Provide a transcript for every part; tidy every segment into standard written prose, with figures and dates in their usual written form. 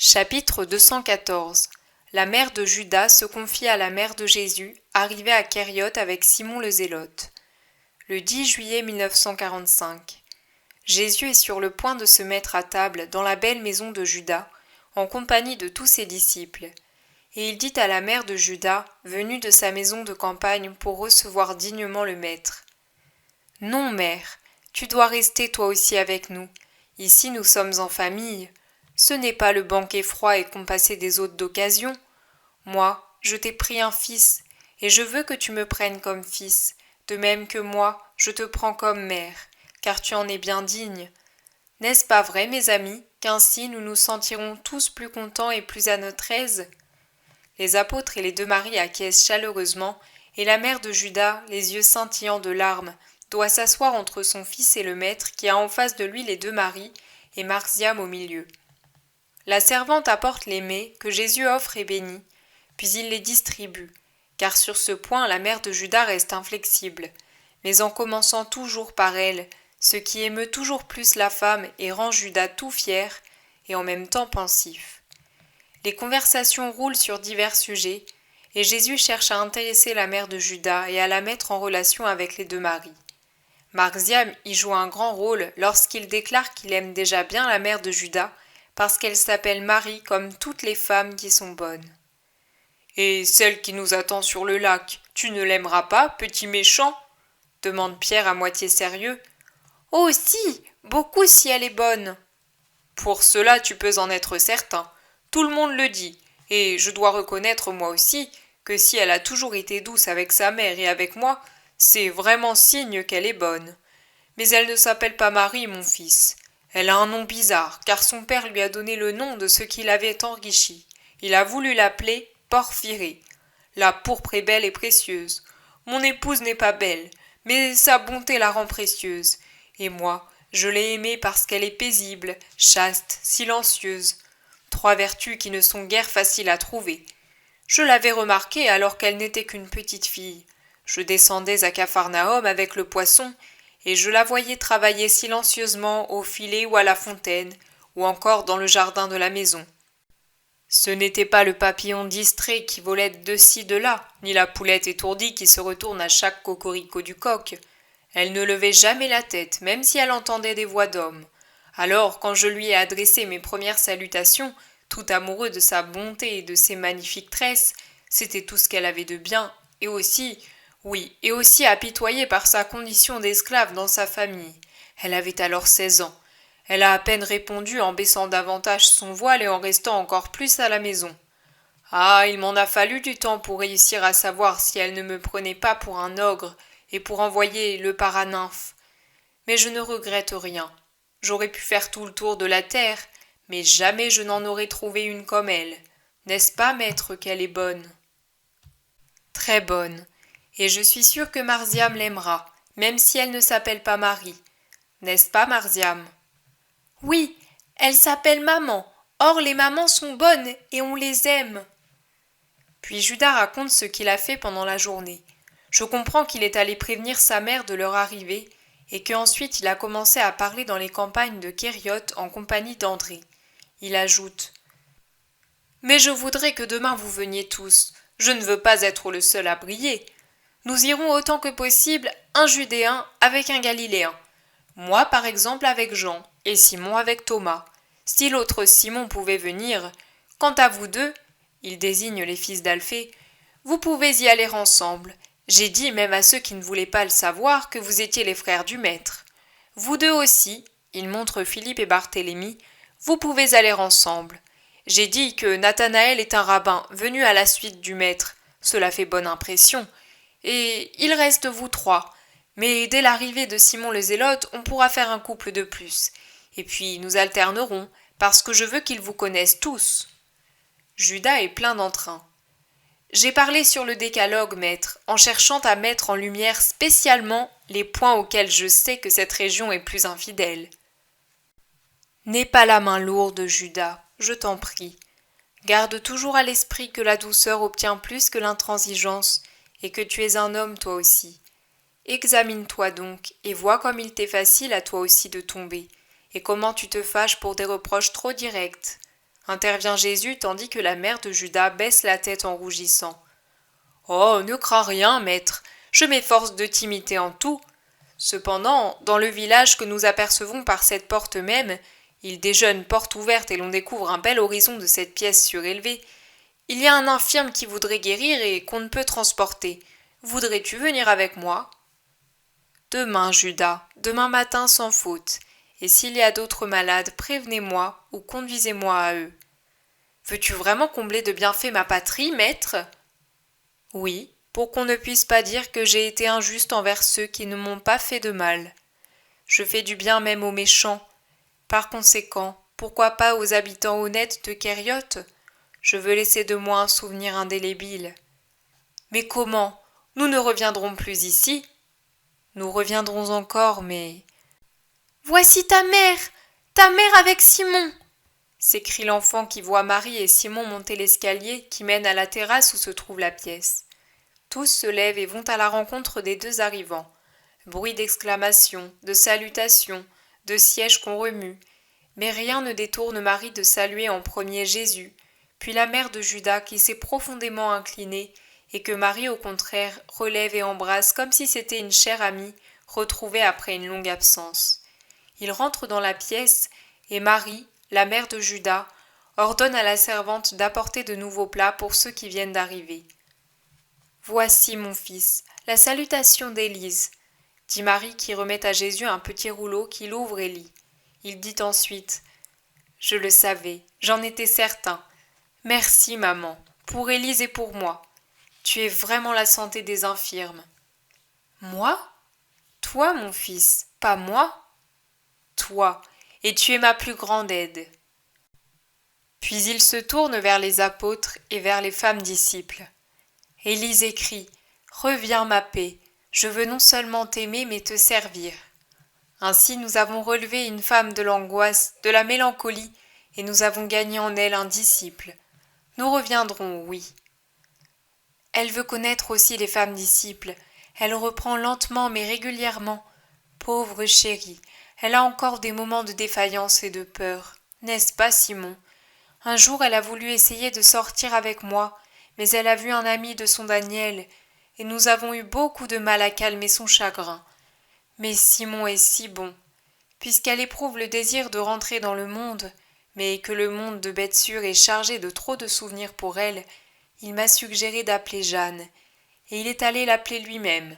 Chapitre 214. La mère de Judas se confie à la mère de Jésus, arrivée à Kérioth avec Simon le Zélote. Le 10 juillet 1945. Jésus est sur le point de se mettre à table dans la belle maison de Judas, en compagnie de tous ses disciples. Et il dit à la mère de Judas, venue de sa maison de campagne pour recevoir dignement le Maître. « Non, mère, tu dois rester toi aussi avec nous. Ici nous sommes en famille. Ce n'est pas le banquet froid et compassé des hôtes d'occasion. Moi, je t'ai pris un fils, et je veux que tu me prennes comme fils, de même que moi, je te prends comme mère, car tu en es bien digne. N'est-ce pas vrai, mes amis, qu'ainsi nous nous sentirons tous plus contents et plus à notre aise ?» Les apôtres et les deux maris acquiescent chaleureusement, et la mère de Judas, les yeux scintillants de larmes, doit s'asseoir entre son fils et le maître qui a en face de lui les deux maris, et Marziam au milieu. La servante apporte les mets que Jésus offre et bénit, puis il les distribue, car sur ce point la mère de Judas reste inflexible, mais en commençant toujours par elle, ce qui émeut toujours plus la femme et rend Judas tout fier et en même temps pensif. Les conversations roulent sur divers sujets, et Jésus cherche à intéresser la mère de Judas et à la mettre en relation avec les deux maris. Marziam y joue un grand rôle lorsqu'il déclare qu'il aime déjà bien la mère de Judas, parce qu'elle s'appelle Marie comme toutes les femmes qui sont bonnes. « Et celle qui nous attend sur le lac, tu ne l'aimeras pas, petit méchant ?» demande Pierre à moitié sérieux. « Oh si, beaucoup si elle est bonne !»« Pour cela tu peux en être certain, tout le monde le dit, et je dois reconnaître moi aussi que si elle a toujours été douce avec sa mère et avec moi, c'est vraiment signe qu'elle est bonne. Mais elle ne s'appelle pas Marie, mon fils. Elle a un nom bizarre, car son père lui a donné le nom de ce qui l'avait enrichi. Il a voulu l'appeler Porphyrée. La pourpre est belle et précieuse. Mon épouse n'est pas belle, mais sa bonté la rend précieuse. Et moi, je l'ai aimée parce qu'elle est paisible, chaste, silencieuse. Trois vertus qui ne sont guère faciles à trouver. Je l'avais remarquée alors qu'elle n'était qu'une petite fille. Je descendais à Capharnaüm avec le poisson, et je la voyais travailler silencieusement au filet ou à la fontaine, ou encore dans le jardin de la maison. Ce n'était pas le papillon distrait qui volait de ci de là, ni la poulette étourdie qui se retourne à chaque cocorico du coq. Elle ne levait jamais la tête, même si elle entendait des voix d'hommes. Alors, quand je lui ai adressé mes premières salutations, tout amoureux de sa bonté et de ses magnifiques tresses, c'était tout ce qu'elle avait de bien, et aussi apitoyée par sa condition d'esclave dans sa famille. Elle avait alors 16 ans. Elle a à peine répondu en baissant davantage son voile et en restant encore plus à la maison. Ah, il m'en a fallu du temps pour réussir à savoir si elle ne me prenait pas pour un ogre et pour envoyer le paranymphe. Mais je ne regrette rien. J'aurais pu faire tout le tour de la terre, mais jamais je n'en aurais trouvé une comme elle. N'est-ce pas, maître, qu'elle est bonne ? Très bonne. Et je suis sûre que Marziam l'aimera, même si elle ne s'appelle pas Marie. N'est-ce pas, Marziam ? Oui, elle s'appelle maman. Or les mamans sont bonnes et on les aime. Puis Judas raconte ce qu'il a fait pendant la journée. Je comprends qu'il est allé prévenir sa mère de leur arrivée et qu'ensuite il a commencé à parler dans les campagnes de Kérioth en compagnie d'André. Il ajoute « Mais je voudrais que demain vous veniez tous. Je ne veux pas être le seul à briller. Nous irons autant que possible un Judéen avec un Galiléen. Moi, par exemple, avec Jean, et Simon avec Thomas. Si l'autre Simon pouvait venir, quant à vous deux, il désigne les fils d'Alphée, vous pouvez y aller ensemble. J'ai dit même à ceux qui ne voulaient pas le savoir que vous étiez les frères du maître. Vous deux aussi, il montre Philippe et Barthélemy, vous pouvez aller ensemble. J'ai dit que Nathanaël est un rabbin venu à la suite du maître. Cela fait bonne impression. Et il reste vous trois. Mais dès l'arrivée de Simon le Zélote, on pourra faire un couple de plus. Et puis nous alternerons, parce que je veux qu'ils vous connaissent tous. Judas est plein d'entrain. J'ai parlé sur le décalogue, maître, en cherchant à mettre en lumière spécialement les points auxquels je sais que cette région est plus infidèle. N'aie pas la main lourde, Judas, je t'en prie. Garde toujours à l'esprit que la douceur obtient plus que l'intransigeance, et que tu es un homme toi aussi. Examine-toi donc, et vois comme il t'est facile à toi aussi de tomber, et comment tu te fâches pour des reproches trop directs. Intervient Jésus tandis que la mère de Judas baisse la tête en rougissant. Oh, ne crains rien, maître, je m'efforce de t'imiter en tout. Cependant, dans le village que nous apercevons par cette porte même, il déjeune porte ouverte et l'on découvre un bel horizon de cette pièce surélevée. Il y a un infirme qui voudrait guérir et qu'on ne peut transporter. Voudrais-tu venir avec moi? Demain, Judas, demain matin sans faute. Et s'il y a d'autres malades, prévenez-moi ou conduisez-moi à eux. Veux-tu vraiment combler de bienfaits ma patrie, maître? Oui, pour qu'on ne puisse pas dire que j'ai été injuste envers ceux qui ne m'ont pas fait de mal. Je fais du bien même aux méchants. Par conséquent, pourquoi pas aux habitants honnêtes de Kériote? Je veux laisser de moi un souvenir indélébile. Mais comment? Nous ne reviendrons plus ici. Nous reviendrons encore, mais... Voici ta mère avec Simon! S'écrie l'enfant qui voit Marie et Simon monter l'escalier qui mène à la terrasse où se trouve la pièce. Tous se lèvent et vont à la rencontre des deux arrivants. Bruit d'exclamations, de salutations, de sièges qu'on remue. Mais rien ne détourne Marie de saluer en premier Jésus, puis la mère de Judas qui s'est profondément inclinée et que Marie au contraire relève et embrasse comme si c'était une chère amie retrouvée après une longue absence. Ils rentrent dans la pièce et Marie, la mère de Judas, ordonne à la servante d'apporter de nouveaux plats pour ceux qui viennent d'arriver. « Voici, mon fils, la salutation d'Élise, » dit Marie qui remet à Jésus un petit rouleau qu'il ouvre et lit. Il dit ensuite « Je le savais, j'en étais certain. Merci, maman, pour Élise et pour moi. Tu es vraiment la santé des infirmes. »« Moi? Toi, mon fils, pas moi? » Toi, et tu es ma plus grande aide. Puis il se tourne vers les apôtres et vers les femmes disciples. Élise écrit « Reviens ma paix, je veux non seulement t'aimer mais te servir. » Ainsi nous avons relevé une femme de l'angoisse, de la mélancolie, et nous avons gagné en elle un disciple. Nous reviendrons, oui. Elle veut connaître aussi les femmes disciples. Elle reprend lentement mais régulièrement. Pauvre chérie, elle a encore des moments de défaillance et de peur. N'est-ce pas, Simon? Un jour, elle a voulu essayer de sortir avec moi, mais elle a vu un ami de son Daniel, et nous avons eu beaucoup de mal à calmer son chagrin. Mais Simon est si bon, puisqu'elle éprouve le désir de rentrer dans le monde, mais que le monde de Bethsur est chargé de trop de souvenirs pour elle, il m'a suggéré d'appeler Jeanne, et il est allé l'appeler lui-même.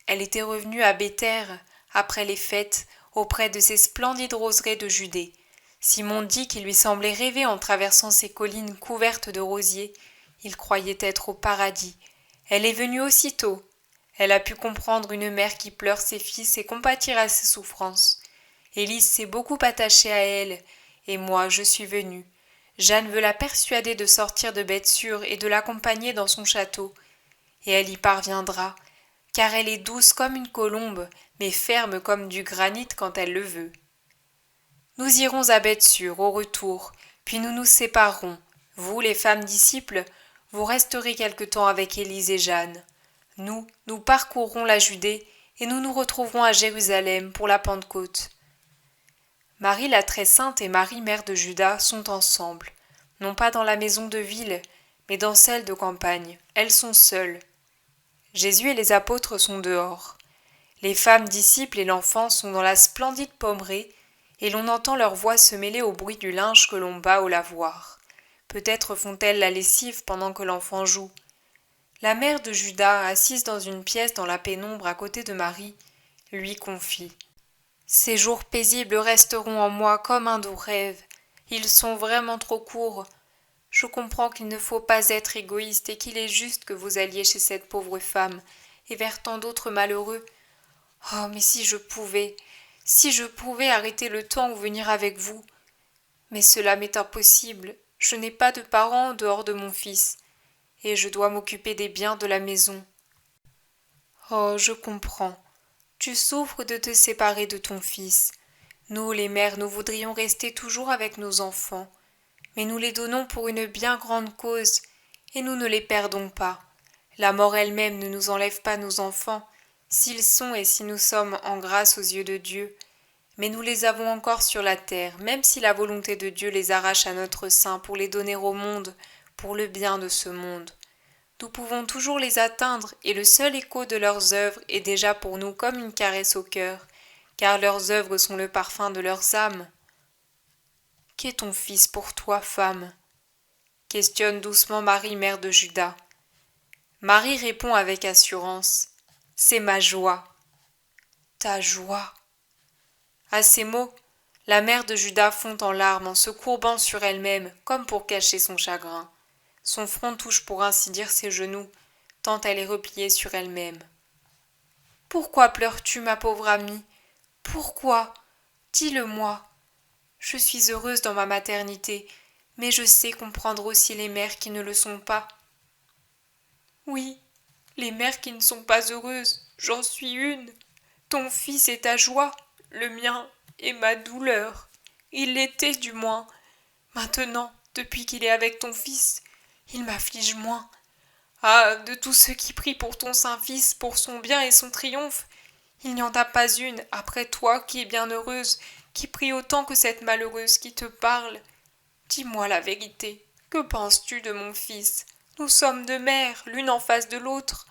Elle était revenue à Béthère, après les fêtes, auprès de ces splendides roseraies de Judée. Simon dit qu'il lui semblait rêver en traversant ces collines couvertes de rosiers. Il croyait être au paradis. Elle est venue aussitôt. Elle a pu comprendre une mère qui pleure ses fils et compatir à ses souffrances. Élise s'est beaucoup attachée à elle, et moi je suis venue. Jeanne veut la persuader de sortir de Bethsur et de l'accompagner dans son château. Et elle y parviendra, car elle est douce comme une colombe, mais ferme comme du granit quand elle le veut. Nous irons à Bethsur au retour, puis nous nous séparerons. Vous, les femmes disciples, vous resterez quelque temps avec Élise et Jeanne. Nous parcourrons la Judée et nous nous retrouverons à Jérusalem pour la Pentecôte. Marie la très sainte et Marie mère de Judas sont ensemble, non pas dans la maison de ville, mais dans celle de campagne. Elles sont seules. Jésus et les apôtres sont dehors. Les femmes disciples et l'enfant sont dans la splendide pommerée, et l'on entend leurs voix se mêler au bruit du linge que l'on bat au lavoir. Peut-être font-elles la lessive pendant que l'enfant joue. La mère de Judas, assise dans une pièce dans la pénombre à côté de Marie, lui confie. Ces jours paisibles resteront en moi comme un doux rêve. Ils sont vraiment trop courts. Je comprends qu'il ne faut pas être égoïste et qu'il est juste que vous alliez chez cette pauvre femme et vers tant d'autres malheureux. Oh, mais si je pouvais arrêter le temps ou venir avec vous. Mais cela m'est impossible. Je n'ai pas de parents en dehors de mon fils, et je dois m'occuper des biens de la maison. Oh, je comprends. Tu souffres de te séparer de ton fils. Nous, les mères, nous voudrions rester toujours avec nos enfants, mais nous les donnons pour une bien grande cause, et nous ne les perdons pas. La mort elle-même ne nous enlève pas nos enfants, s'ils sont et si nous sommes en grâce aux yeux de Dieu. Mais nous les avons encore sur la terre, même si la volonté de Dieu les arrache à notre sein pour les donner au monde, pour le bien de ce monde. Nous pouvons toujours les atteindre, et le seul écho de leurs œuvres est déjà pour nous comme une caresse au cœur, car leurs œuvres sont le parfum de leurs âmes. Qu'est ton fils pour toi, femme? Questionne doucement Marie, mère de Judas. Marie répond avec assurance. C'est ma joie. Ta joie. À ces mots, la mère de Judas fond en larmes en se courbant sur elle-même, comme pour cacher son chagrin. Son front touche pour ainsi dire ses genoux, tant elle est repliée sur elle-même. Pourquoi pleures-tu, ma pauvre amie? Pourquoi? Dis-le-moi. Je suis heureuse dans ma maternité, mais je sais comprendre aussi les mères qui ne le sont pas. Oui, les mères qui ne sont pas heureuses, j'en suis une. Ton fils est ta joie, le mien est ma douleur. Il l'était du moins. Maintenant, depuis qu'il est avec ton fils, il m'afflige moins. Ah, de tous ceux qui prient pour ton Saint-Fils, pour son bien et son triomphe, il n'y en a pas une, après toi, qui est bien heureuse, qui prie autant que cette malheureuse qui te parle. Dis-moi la vérité, que penses-tu de mon fils? Nous sommes deux mères, l'une en face de l'autre.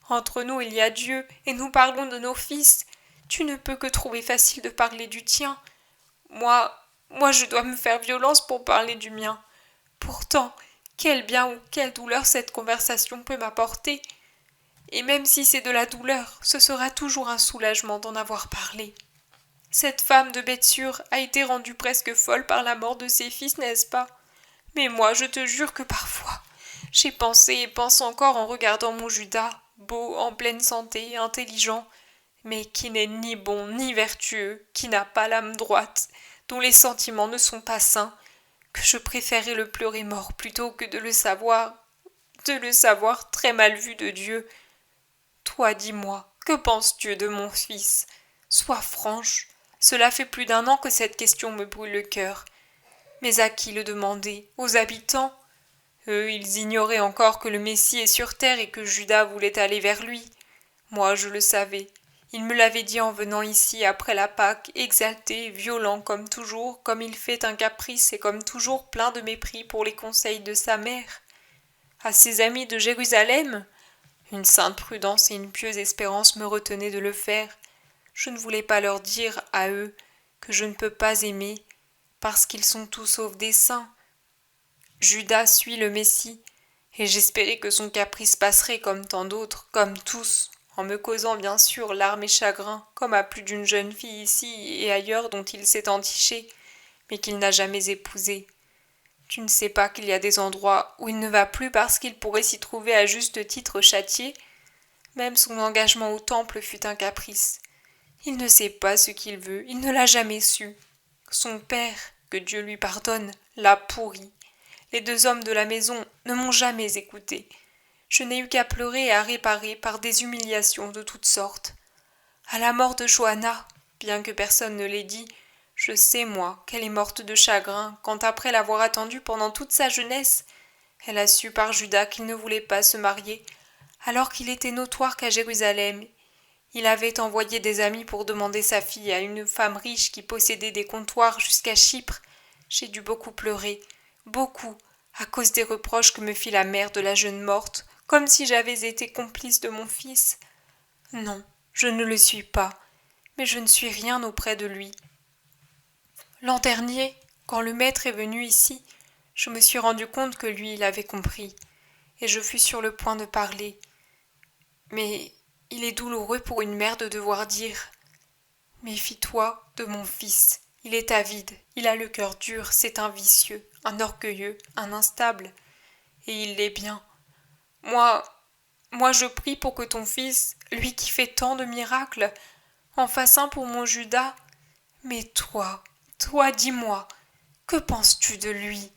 Entre nous il y a Dieu, et nous parlons de nos fils. Tu ne peux que trouver facile de parler du tien. Moi je dois me faire violence pour parler du mien. Pourtant, quel bien ou quelle douleur cette conversation peut m'apporter. Et même si c'est de la douleur, ce sera toujours un soulagement d'en avoir parlé. Cette femme de Bethsur a été rendue presque folle par la mort de ses fils, n'est-ce pas? Mais moi, je te jure que parfois, j'ai pensé et pense encore en regardant mon Judas, beau, en pleine santé, intelligent, mais qui n'est ni bon ni vertueux, qui n'a pas l'âme droite, dont les sentiments ne sont pas sains, que je préférais le pleurer mort plutôt que de le savoir très mal vu de Dieu. Toi, dis-moi, que penses-tu de mon fils? Sois franche. Cela fait plus d'un an que cette question me brûle le cœur. Mais à qui le demander? Aux habitants? Eux, ils ignoraient encore que le Messie est sur terre et que Judas voulait aller vers lui. Moi, je le savais. Il me l'avait dit en venant ici après la Pâque, exalté, violent comme toujours, comme il fait un caprice et comme toujours plein de mépris pour les conseils de sa mère. À ses amis de Jérusalem? Une sainte prudence et une pieuse espérance me retenaient de le faire. Je ne voulais pas leur dire, à eux, que je ne peux pas aimer, parce qu'ils sont tous sauf des saints. Judas suit le Messie, et j'espérais que son caprice passerait comme tant d'autres, comme tous, en me causant bien sûr larmes et chagrins, comme à plus d'une jeune fille ici et ailleurs dont il s'est entiché, mais qu'il n'a jamais épousée. Tu ne sais pas qu'il y a des endroits où il ne va plus parce qu'il pourrait s'y trouver à juste titre châtié? Même son engagement au temple fut un caprice. Il ne sait pas ce qu'il veut, il ne l'a jamais su. Son père, que Dieu lui pardonne, l'a pourri. Les deux hommes de la maison ne m'ont jamais écouté. Je n'ai eu qu'à pleurer et à réparer par des humiliations de toutes sortes. À la mort de Johanna, bien que personne ne l'ait dit, je sais, moi, qu'elle est morte de chagrin quand, après l'avoir attendue pendant toute sa jeunesse, elle a su par Judas qu'il ne voulait pas se marier, alors qu'il était notoire qu'à Jérusalem, il avait envoyé des amis pour demander sa fille à une femme riche qui possédait des comptoirs jusqu'à Chypre. J'ai dû beaucoup pleurer, beaucoup, à cause des reproches que me fit la mère de la jeune morte, comme si j'avais été complice de mon fils. Non, je ne le suis pas, mais je ne suis rien auprès de lui. L'an dernier, quand le maître est venu ici, je me suis rendu compte que lui, il avait compris, et je fus sur le point de parler. Mais il est douloureux pour une mère de devoir dire « Méfie-toi de mon fils, il est avide, il a le cœur dur, c'est un vicieux, un orgueilleux, un instable, et il l'est bien. Moi je prie pour que ton fils, lui qui fait tant de miracles, en fasse un pour mon Judas. Mais toi, dis-moi, que penses-tu de lui ?»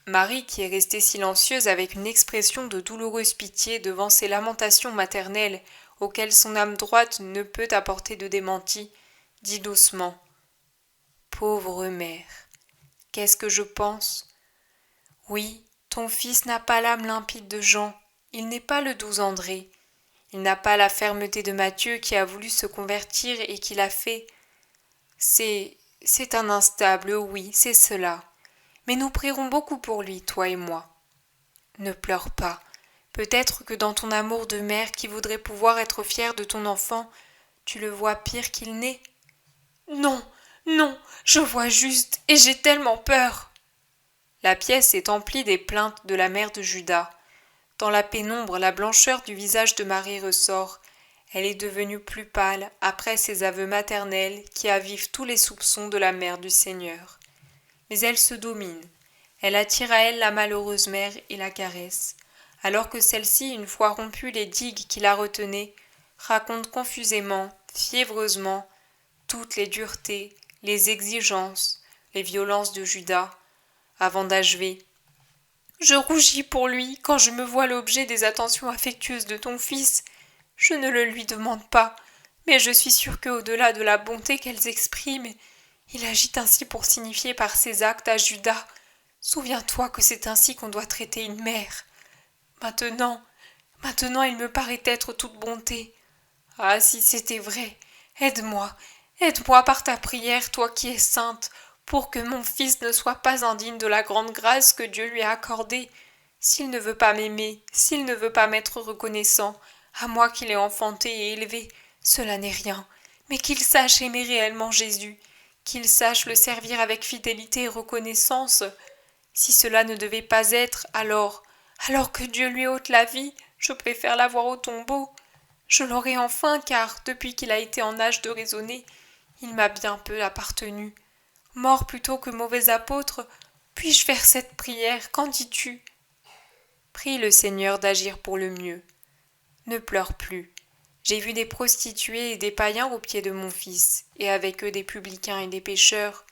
Marie, qui est restée silencieuse avec une expression de douloureuse pitié devant ces lamentations maternelles auxquelles son âme droite ne peut apporter de démenti, dit doucement « Pauvre mère, qu'est-ce que je pense? Oui, ton fils n'a pas l'âme limpide de Jean, il n'est pas le doux André, il n'a pas la fermeté de Matthieu qui a voulu se convertir et qui l'a fait. C'est un instable, oui, c'est cela. Mais nous prierons beaucoup pour lui, toi et moi. Ne pleure pas. Peut-être que dans ton amour de mère qui voudrait pouvoir être fière de ton enfant, tu le vois pire qu'il n'est. Non, non, je vois juste, et j'ai tellement peur. La pièce est emplie des plaintes de la mère de Judas. Dans la pénombre, la blancheur du visage de Marie ressort. Elle est devenue plus pâle après ses aveux maternels qui avivent tous les soupçons de la mère du Seigneur. Mais elle se domine. Elle attire à elle la malheureuse mère et la caresse, alors que celle-ci, une fois rompue les digues qui la retenaient, raconte confusément, fiévreusement, toutes les duretés, les exigences, les violences de Judas, avant d'achever. Je rougis pour lui quand je me vois l'objet des attentions affectueuses de ton fils. Je ne le lui demande pas, mais je suis sûre qu'au-delà de la bonté qu'elles expriment, il agit ainsi pour signifier par ses actes à Judas. Souviens-toi que c'est ainsi qu'on doit traiter une mère. Maintenant, il me paraît être toute bonté. Ah, si c'était vrai, aide-moi, aide-moi par ta prière, toi qui es sainte, pour que mon fils ne soit pas indigne de la grande grâce que Dieu lui a accordée. S'il ne veut pas m'aimer, s'il ne veut pas m'être reconnaissant, à moi qui l'ai enfanté et élevé, cela n'est rien, mais qu'il sache aimer réellement Jésus, qu'il sache le servir avec fidélité et reconnaissance. Si cela ne devait pas être, alors que Dieu lui ôte la vie, je préfère la voir au tombeau. Je l'aurai enfin, car, depuis qu'il a été en âge de raisonner, il m'a bien peu appartenu. Mort plutôt que mauvais apôtre, puis-je faire cette prière, qu'en dis-tu? Prie le Seigneur d'agir pour le mieux. Ne pleure plus. J'ai vu des prostituées et des païens au pied de mon fils, et avec eux des publicains et des pécheurs.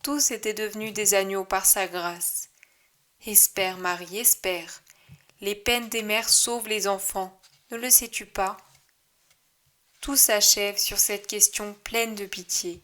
Tous étaient devenus des agneaux par sa grâce. Espère, Marie, espère. Les peines des mères sauvent les enfants, ne le sais-tu pas? Tout s'achève sur cette question pleine de pitié.